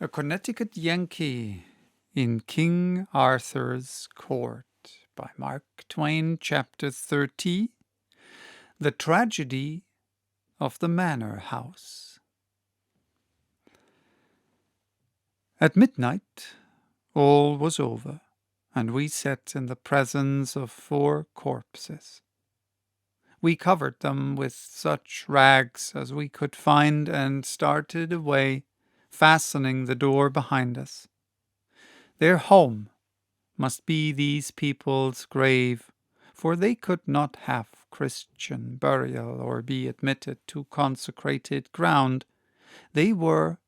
A Connecticut Yankee in King Arthur's Court by Mark Twain, Chapter 30, The Tragedy of the Manor-House. At midnight all was over, and we sat in the presence of 4 corpses. We covered them with such rags as we could find and started away, fastening the door behind us. Their home must be these people's grave, for they could not have Christian burial or be admitted to consecrated ground. They were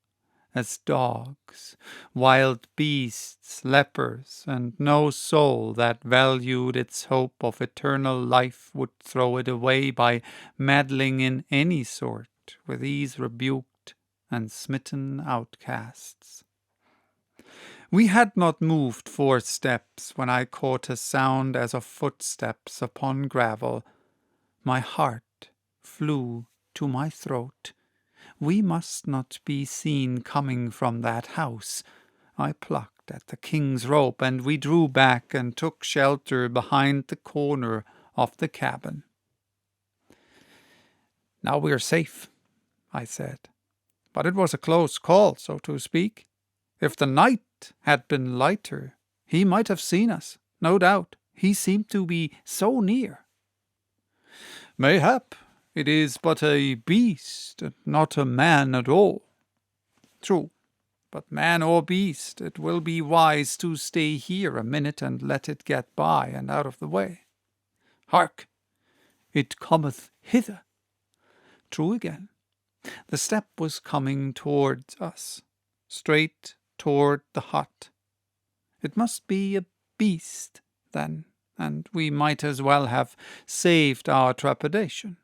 as dogs, wild beasts, lepers, and no soul that valued its hope of eternal life would throw it away by meddling in any sort with these rebuked and smitten outcasts. We had not moved 4 steps when I caught a sound as of footsteps upon gravel. My heart flew to my throat. We must not be seen coming from that house. I plucked at the king's rope, and we drew back and took shelter behind the corner of the cabin. "Now we are safe," I said. "But it was a close call, so to speak. If the night had been lighter, he might have seen us, no doubt. He seemed to be so near." "Mayhap it is but a beast, and not a man at all." "True, but man or beast, it will be wise to stay here a minute and let it get by and out of the way. Hark! It cometh hither." True again. The step was coming towards us, straight toward the hut. It must be a beast, then, and we might as well have saved our trepidation.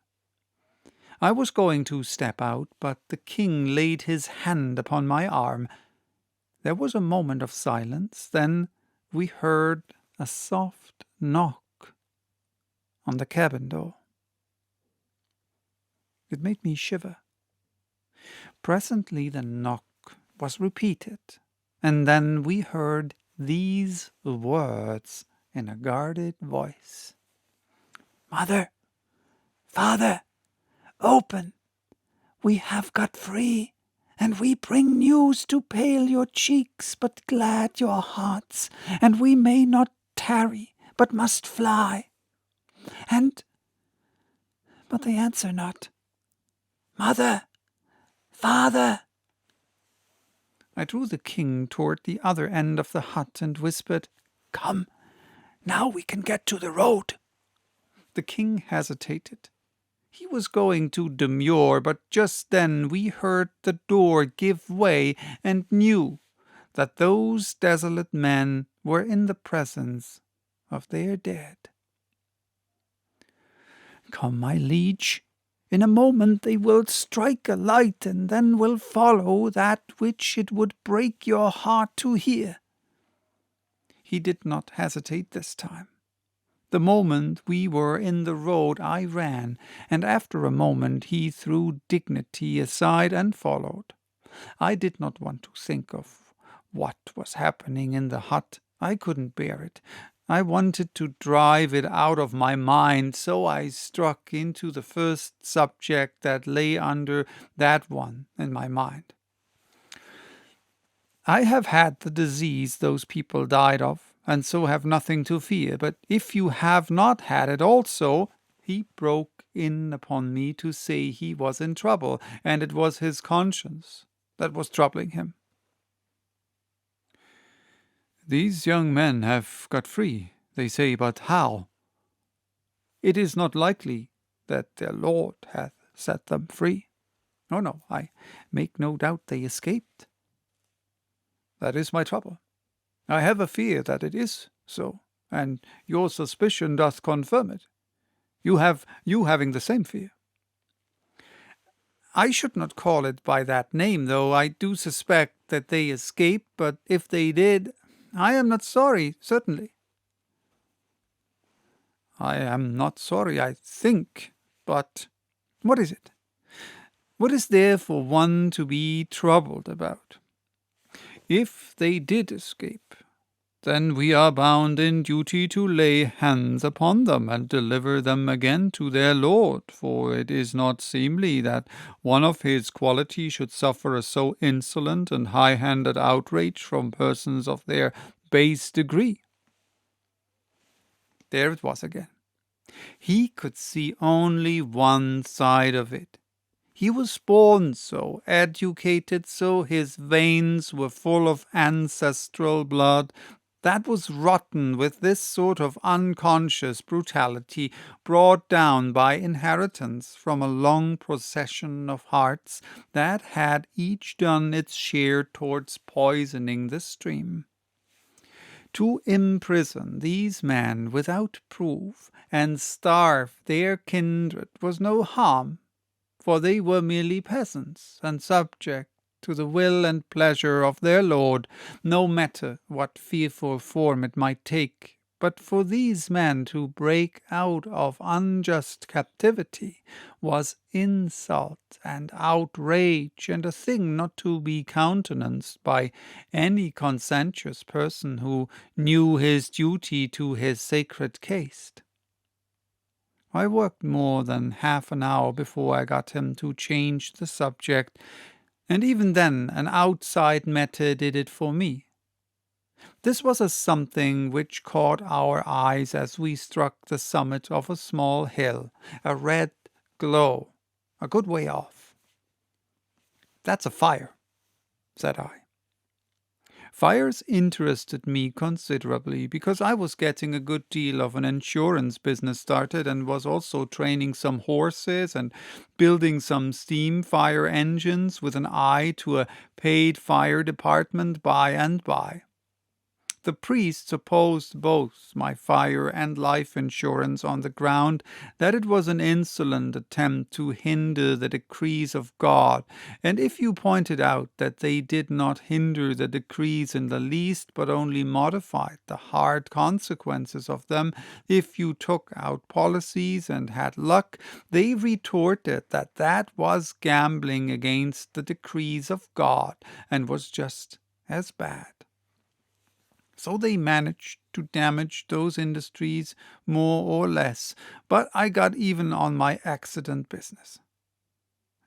I was going to step out, but the king laid his hand upon my arm. There was a moment of silence, then we heard a soft knock on the cabin door. It made me shiver. Presently the knock was repeated, and then we heard these words in a guarded voice: "Mother, father, open! We have got free, and we bring news to pale your cheeks, but glad your hearts, and we may not tarry, but must fly. But they answer not. Mother, father!" I drew the king toward the other end of the hut and whispered, "Come, now we can get to the road." The king hesitated. He was going to demur, but just then we heard the door give way and knew that those desolate men were in the presence of their dead. "Come, my liege. In a moment they will strike a light, and then will follow that which it would break your heart to hear." He did not hesitate this time. The moment we were in the road I ran, and after a moment he threw dignity aside and followed. I did not want to think of what was happening in the hut. I couldn't bear it. I wanted to drive it out of my mind, so I struck into the first subject that lay under that one in my mind. "I have had the disease those people died of, and so have nothing to fear. But if you have not had it also—" He broke in upon me to say he was in trouble, and it was his conscience that was troubling him. "These young men have got free, they say, but how? It is not likely that their Lord hath set them free. Oh, no, I make no doubt they escaped. That is my trouble. I have a fear that it is so, and your suspicion doth confirm it. You having the same fear." "I should not call it by that name, though I do suspect that they escaped, but if they did, I am not sorry, certainly." "I am not sorry, I think, but what is it? What is there for one to be troubled about? If they did escape, then we are bound in duty to lay hands upon them and deliver them again to their lord, for it is not seemly that one of his quality should suffer a so insolent and high-handed outrage from persons of their base degree. There it was again. He could see only one side of it. He was born so, educated so, his veins were full of ancestral blood that was rotten with this sort of unconscious brutality brought down by inheritance from a long procession of hearts that had each done its share towards poisoning the stream. To imprison these men without proof and starve their kindred was no harm, for they were merely peasants and subject to the will and pleasure of their lord, no matter what fearful form it might take. But for these men to break out of unjust captivity was insult and outrage, and a thing not to be countenanced by any conscientious person who knew his duty to his sacred caste. I worked more than half an hour before I got him to change the subject, and even then an outside matter did it for me. This was a something which caught our eyes as we struck the summit of a small hill, a red glow, a good way off. "That's a fire," said I. Fires interested me considerably, because I was getting a good deal of an insurance business started and was also training some horses and building some steam fire engines with an eye to a paid fire department by and by. The priests opposed both my fire and life insurance on the ground that it was an insolent attempt to hinder the decrees of God, and if you pointed out that they did not hinder the decrees in the least, but only modified the hard consequences of them, if you took out policies and had luck, they retorted that that was gambling against the decrees of God, and was just as bad. So they managed to damage those industries more or less, but I got even on my accident business.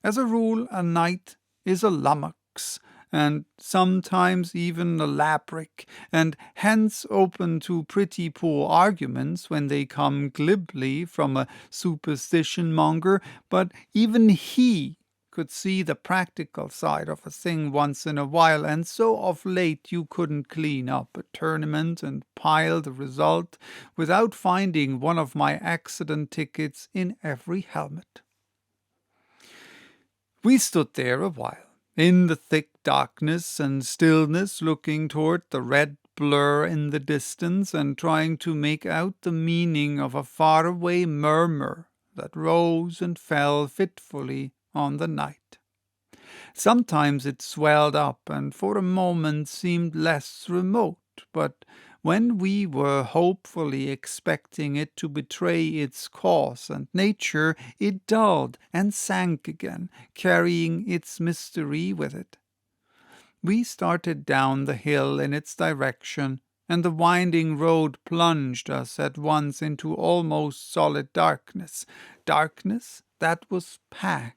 As a rule, a knight is a lummox, and sometimes even a labrick, and hence open to pretty poor arguments when they come glibly from a superstition-monger, but even he could see the practical side of a thing once in a while, and so of late you couldn't clean up a tournament and pile the result without finding one of my accident tickets in every helmet. We stood there a while, in the thick darkness and stillness, looking toward the red blur in the distance and trying to make out the meaning of a faraway murmur that rose and fell fitfully on the night. Sometimes it swelled up and for a moment seemed less remote, but when we were hopefully expecting it to betray its course and nature, it dulled and sank again, carrying its mystery with it. We started down the hill in its direction, and the winding road plunged us at once into almost solid darkness that was packed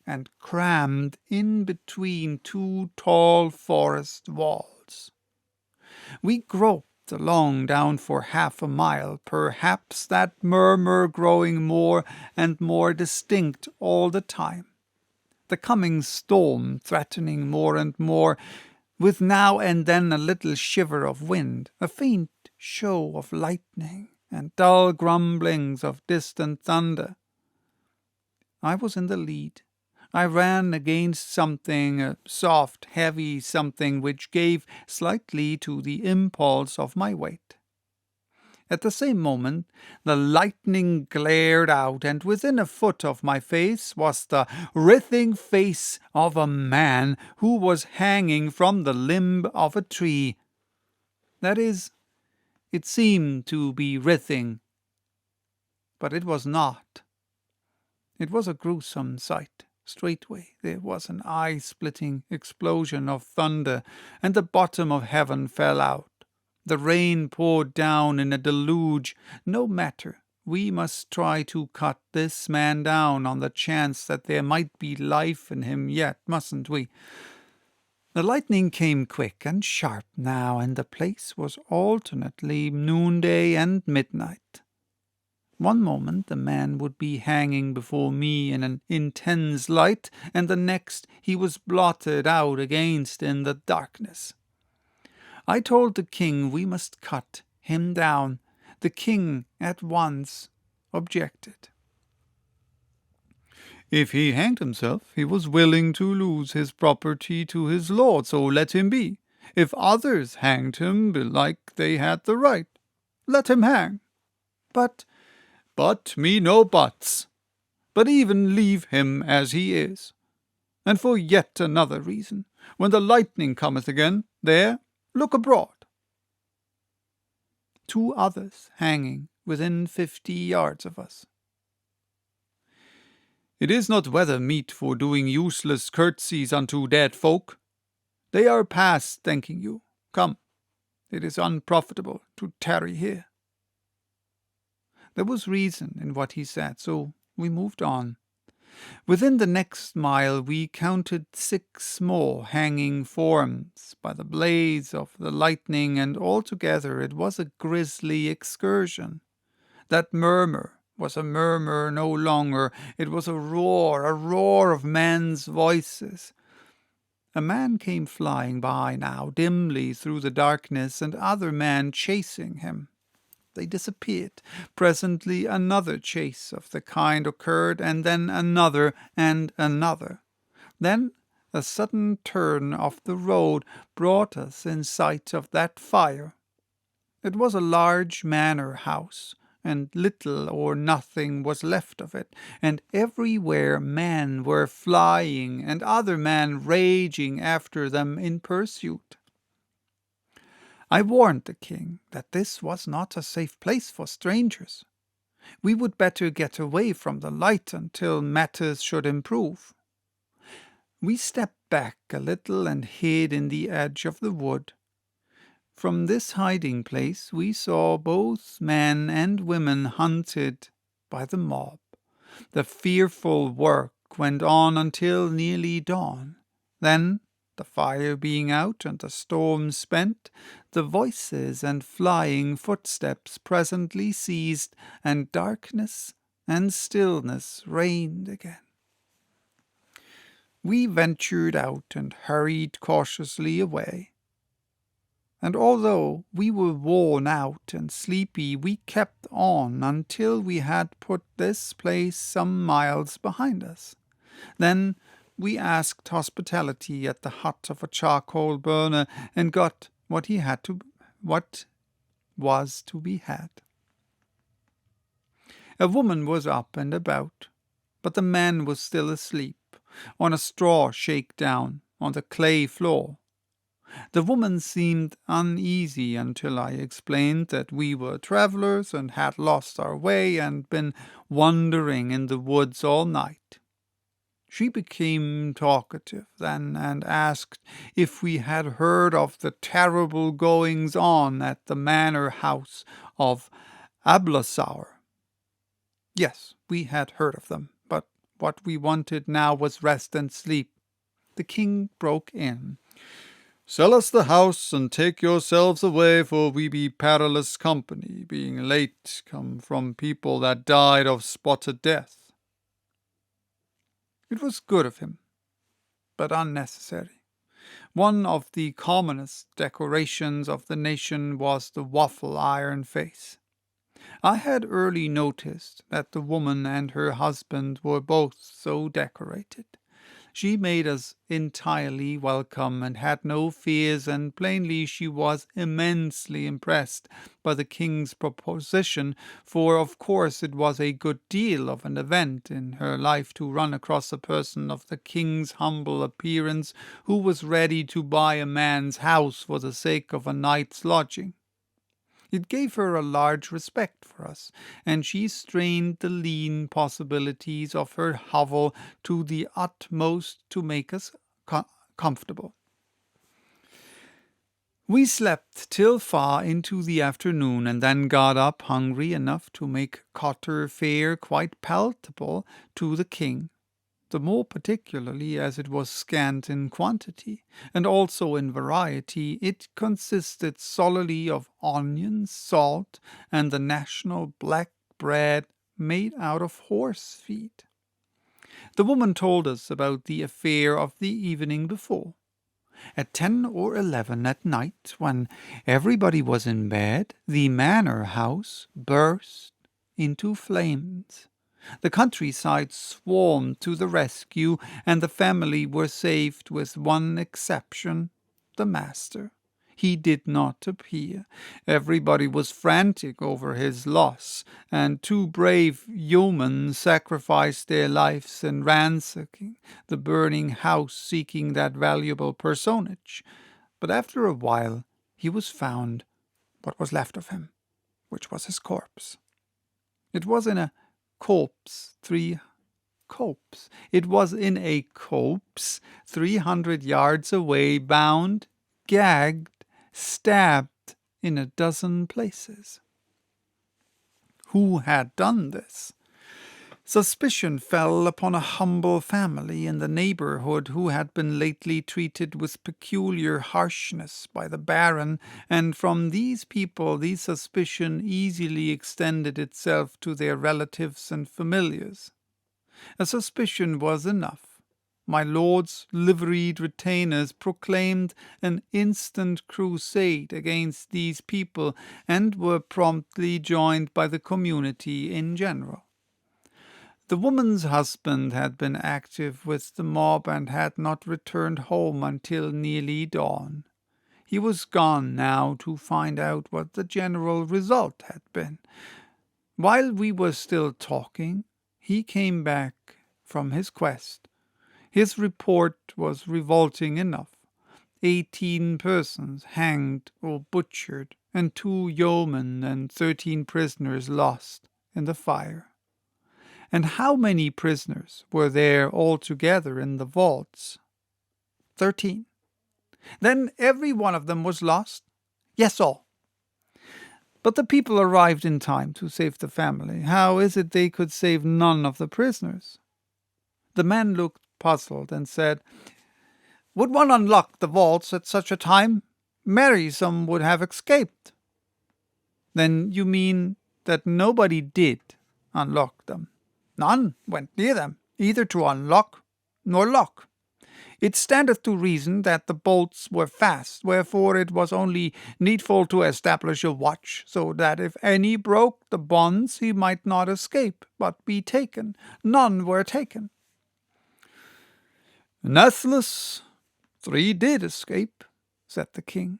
and crammed in between two tall forest walls. We groped along down for half a mile, perhaps that murmur growing more and more distinct all the time, the coming storm threatening more and more, with now and then a little shiver of wind, a faint show of lightning, and dull grumblings of distant thunder. I was in the lead. I ran against something, a soft, heavy something which gave slightly to the impulse of my weight. At the same moment the lightning glared out, and within a foot of my face was the writhing face of a man who was hanging from the limb of a tree. That is, it seemed to be writhing, but it was not. It was a gruesome sight. Straightway there was an eye-splitting explosion of thunder, and the bottom of heaven fell out. The rain poured down in a deluge. No matter, we must try to cut this man down on the chance that there might be life in him yet, mustn't we? The lightning came quick and sharp now, and the place was alternately noonday and midnight. One moment the man would be hanging before me in an intense light, and the next he was blotted out against in the darkness. I told the king we must cut him down. The king at once objected. If he hanged himself, he was willing to lose his property to his lord, so let him be. If others hanged him, belike they had the right. Let him hang. But me no buts. But even leave him as he is. And for yet another reason, when the lightning cometh again, there, look abroad. 2 others hanging within 50 yards of us. It is not weather meet for doing useless curtsies unto dead folk. They are past thanking you. Come, it is unprofitable to tarry here. There was reason in what he said, so we moved on. Within the next mile we counted 6 more hanging forms by the blaze of the lightning, and altogether it was a grisly excursion. That murmur was a murmur no longer. It was a roar of men's voices. A man came flying by now, dimly through the darkness, and other men chasing him. They disappeared. Presently another chase of the kind occurred, and then another and another. Then a sudden turn of the road brought us in sight of that fire. It was a large manor-house, and little or nothing was left of it, and everywhere men were flying, and other men raging after them in pursuit. I warned the king that this was not a safe place for strangers. We would better get away from the light until matters should improve. We stepped back a little and hid in the edge of the wood. From this hiding place we saw both men and women hunted by the mob. The fearful work went on until nearly dawn. Then, the fire being out and the storm spent, the voices and flying footsteps presently ceased, and darkness and stillness reigned again. We ventured out and hurried cautiously away. And although we were worn out and sleepy, we kept on until we had put this place some miles behind us. Then we asked hospitality at the hut of a charcoal burner, and got what was to be had. A woman was up and about, but the man was still asleep, on a straw shakedown on the clay floor. The woman seemed uneasy until I explained that we were travellers and had lost our way and been wandering in the woods all night. She became talkative then, and asked if we had heard of the terrible goings-on at the Manor-House of Ablasour. Yes, we had heard of them, but what we wanted now was rest and sleep. The king broke in. "Sell us the house, and take yourselves away, for we be perilous company, being late come from people that died of spotted death." It was good of him, but unnecessary. One of the commonest decorations of the nation was the waffle-iron face. I had early noticed that the woman and her husband were both so decorated. She made us entirely welcome and had no fears, and plainly she was immensely impressed by the king's proposition, for of course it was a good deal of an event in her life to run across a person of the king's humble appearance who was ready to buy a man's house for the sake of a night's lodging. It gave her a large respect for us, and she strained the lean possibilities of her hovel to the utmost to make us comfortable. We slept till far into the afternoon, and then got up hungry enough to make cotter fare quite palatable to the king, the more particularly as it was scant in quantity, and also in variety. It consisted solely of onions, salt, and the national black bread made out of horse feet. The woman told us about the affair of the evening before. At 10 or 11 at night, when everybody was in bed, the Manor-House burst into flames. The countryside swarmed to the rescue, and the family were saved with one exception, the master. He did not appear. Everybody was frantic over his loss, and 2 brave yeomen sacrificed their lives in ransacking the burning house seeking that valuable personage. But after a while he was found, what was left of him, which was his corpse. It was in a copse 300 yards away, bound, gagged, stabbed in a dozen places. Who had done this? Suspicion fell upon a humble family in the neighborhood who had been lately treated with peculiar harshness by the Baron, and from these people the suspicion easily extended itself to their relatives and familiars. A suspicion was enough. My lord's liveried retainers proclaimed an instant crusade against these people, and were promptly joined by the community in general. The woman's husband had been active with the mob and had not returned home until nearly dawn. He was gone now to find out what the general result had been. While we were still talking, he came back from his quest. His report was revolting enough. 18 persons hanged or butchered, and 2 yeomen and 13 prisoners lost in the fire. And how many prisoners were there altogether in the vaults? 13. Then every one of them was lost? Yes, all. But the people arrived in time to save the family. How is it they could save none of the prisoners? The man looked puzzled and said, "Would one unlock the vaults at such a time? Marry, some would have escaped." "Then you mean that nobody did unlock them?" "None went near them, either to unlock nor lock. It standeth to reason that the bolts were fast, wherefore it was only needful to establish a watch, so that if any broke the bonds he might not escape, but be taken. None were taken." "Nathless, 3 did escape," said the king,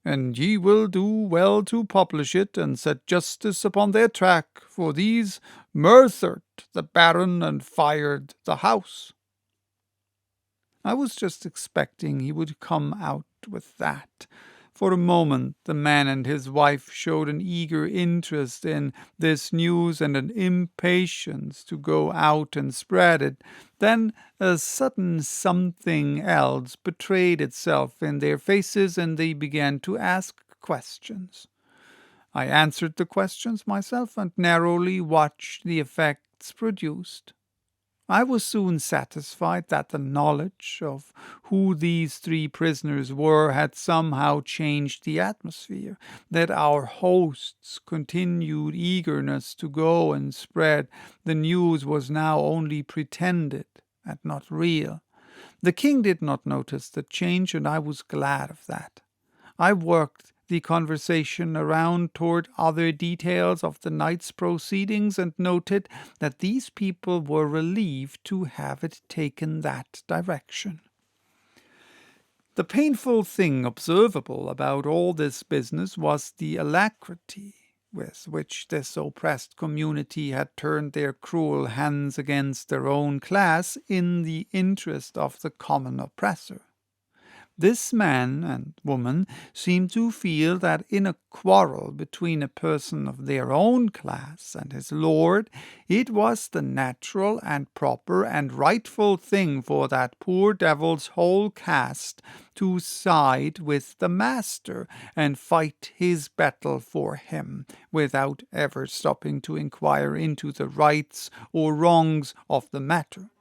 "and ye will do well to publish it and set justice upon their track, for these murthered the baron and fired the house." I was just expecting he would come out with that. For a moment the man and his wife showed an eager interest in this news and an impatience to go out and spread it. Then a sudden something else betrayed itself in their faces, and they began to ask questions. I answered the questions myself and narrowly watched the effects produced. I was soon satisfied that the knowledge of who these 3 prisoners were had somehow changed the atmosphere, that our host's continued eagerness to go and spread the news was now only pretended and not real. The king did not notice the change, and I was glad of that. I worked the conversation around toward other details of the night's proceedings, and noted that these people were relieved to have it taken that direction. The painful thing observable about all this business was the alacrity with which this oppressed community had turned their cruel hands against their own class in the interest of the common oppressor. This man and woman seem to feel that in a quarrel between a person of their own class and his lord, it was the natural and proper and rightful thing for that poor devil's whole caste to side with the master and fight his battle for him, without ever stopping to inquire into the rights or wrongs of the matter.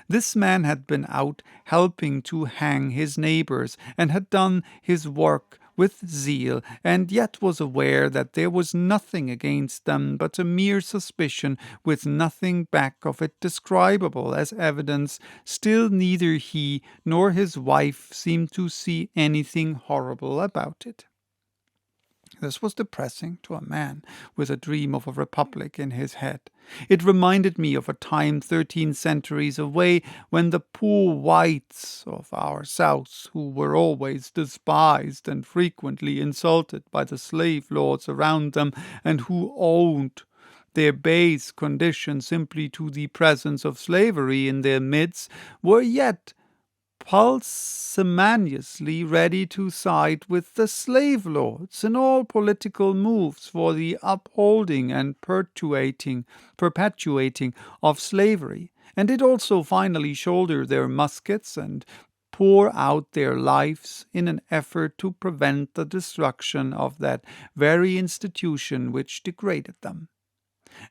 This man had been out helping to hang his neighbors, and had done his work with zeal, and yet was aware that there was nothing against them but a mere suspicion, with nothing back of it describable as evidence. Still neither he nor his wife seemed to see anything horrible about it. This was depressing to a man with a dream of a republic in his head. It reminded me of a time 13 centuries away, when the poor whites of our South, who were always despised and frequently insulted by the slave lords around them, and who owed their base condition simply to the presence of slavery in their midst, were yet pusillanimously ready to side with the slave lords in all political moves for the upholding and perpetuating of slavery, and did also finally shoulder their muskets and pour out their lives in an effort to prevent the destruction of that very institution which degraded them.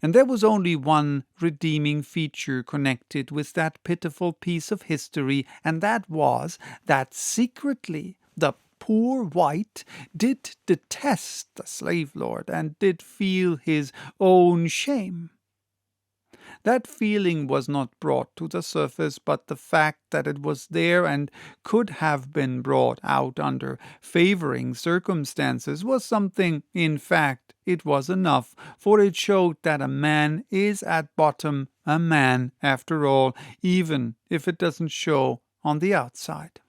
And there was only one redeeming feature connected with that pitiful piece of history, and that was that secretly the poor white did detest the slave lord, and did feel his own shame. That feeling was not brought to the surface, but the fact that it was there and could have been brought out under favoring circumstances was something. In fact, it was enough, for it showed that a man is at bottom a man after all, even if it doesn't show on the outside.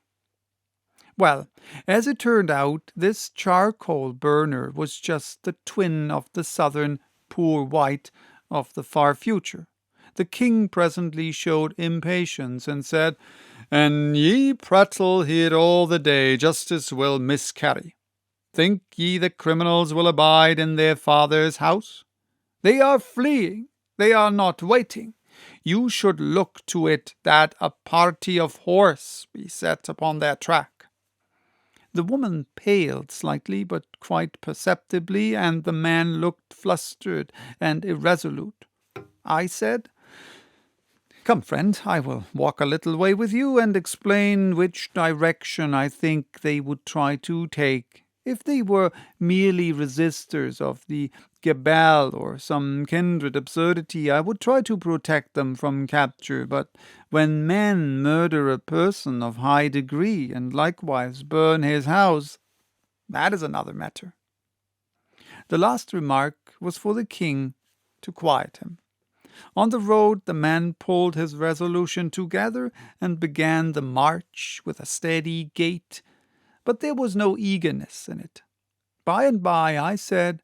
Well, as it turned out, this charcoal burner was just the twin of the southern poor white of the far future. The king presently showed impatience, and said, "An ye prattle here all the day, justice will miscarry. Think ye the criminals will abide in their father's house? They are fleeing, they are not waiting. You should look to it that a party of horse be set upon their track." The woman paled slightly, but quite perceptibly, and the man looked flustered and irresolute. I said, "Come, friend, I will walk a little way with you, and explain which direction I think they would try to take. If they were merely resistors of the Gebel or some kindred absurdity, I would try to protect them from capture. But when men murder a person of high degree, and likewise burn his house, that is another matter." The last remark was for the king to quiet him. On the road the man pulled his resolution together and began the march with a steady gait, but there was no eagerness in it. By and by I said,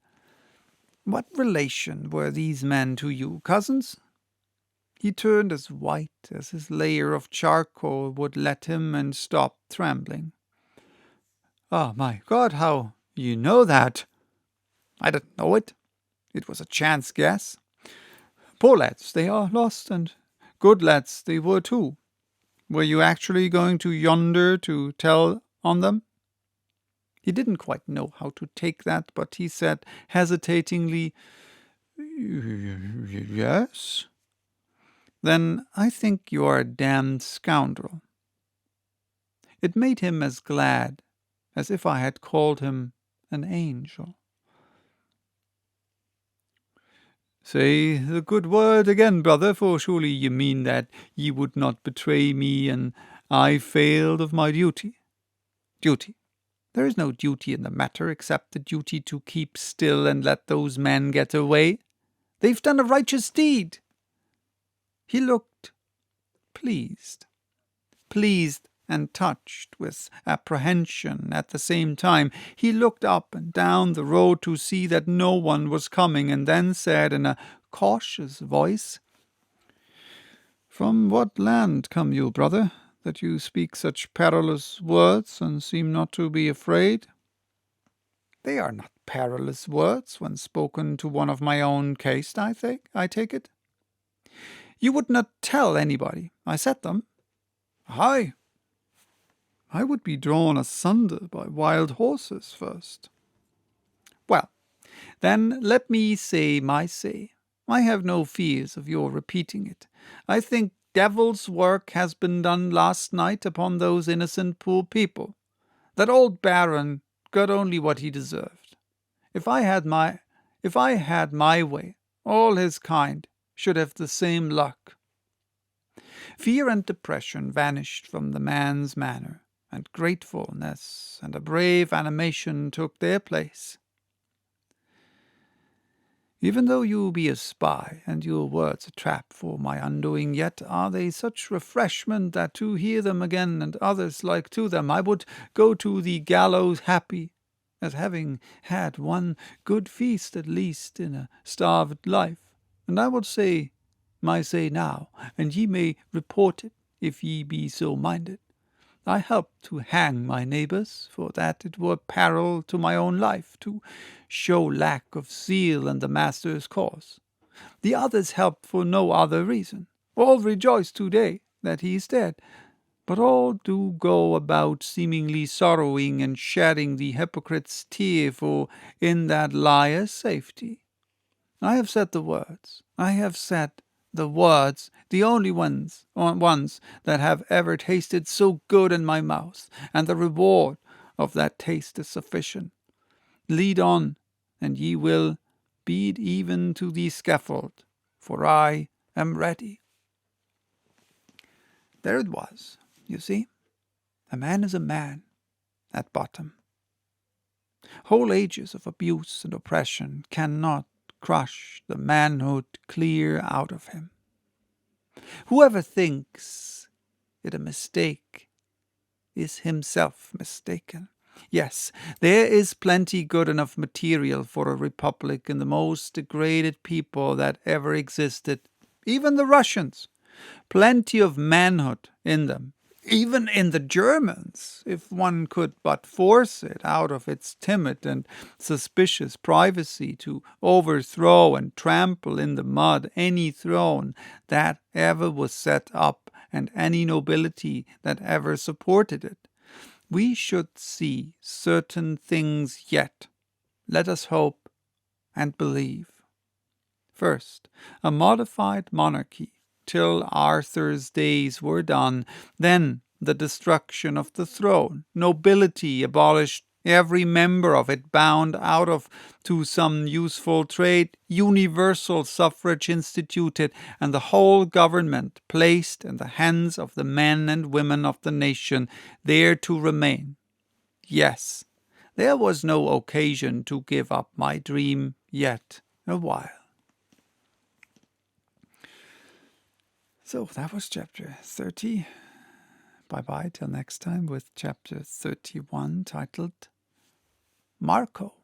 "What relation were these men to you, cousins?" He turned as white as his layer of charcoal would let him, and stopped trembling. "Ah, my God, how you know that?" "I didn't know it. It was a chance guess. Poor lads, they are lost, and good lads they were too. Were you actually going to yonder to tell on them?" He didn't quite know how to take that, but he said hesitatingly, "Yes." "Then I think you are a damned scoundrel." It made him as glad as if I had called him an angel. "Say the good word again, brother, for surely ye mean that ye would not betray me, and I failed of my duty." "Duty? There is no duty in the matter, except the duty to keep still and let those men get away. They've done a righteous deed." He looked pleased and touched with apprehension at the same time. He looked up and down the road to see that no one was coming, and then said in a cautious voice, "From what land come you, brother? that you speak such perilous words and seem not to be afraid. They are not perilous words when spoken to one of my own caste, I take it. You would not tell anybody I said them? Aye. I would be drawn asunder by wild horses first. Well, then let me say my say. I have no fears of your repeating it. I think devil's work has been done last night upon those innocent poor people. That old baron got only what he deserved. If I had my way, all his kind should have the same luck. Fear and depression vanished from the man's manner, and gratefulness and a brave animation took their place. Even though you be a spy, and your words a trap for my undoing, yet are they such refreshment that to hear them again, and others like to them, I would go to the gallows happy, as having had one good feast at least in a starved life. And I will say my say now, and ye may report it, if ye be so minded. I helped to hang my neighbours, for that it were peril to my own life, to show lack of zeal in the master's cause. The others helped for no other reason. All rejoice today that he is dead, but all do go about seemingly sorrowing and shedding the hypocrite's tear, for in that lieth safety. I have said the words. The only ones that have ever tasted so good in my mouth, and the reward of that taste is sufficient. Lead on, and ye will beat even to the scaffold, for I am ready. There it was, you see. A man is a man, at bottom. Whole ages of abuse and oppression cannot crush the manhood clear out of him. Whoever thinks it a mistake is himself mistaken. Yes, there is plenty good enough material for a republic in the most degraded people that ever existed, even the Russians. Plenty of manhood in them, even in the Germans, if one could but force it out of its timid and suspicious privacy to overthrow and trample in the mud any throne that ever was set up and any nobility that ever supported it. We should see certain things yet. Let us hope and believe. First, a modified monarchy till Arthur's days were done, then the destruction of the throne, nobility abolished, every member of it bound out of to some useful trade, universal suffrage instituted, and the whole government placed in the hands of the men and women of the nation, there to remain. Yes, there was no occasion to give up my dream yet a while. So that was chapter 30. Bye-bye till next time with chapter 31 titled Marco.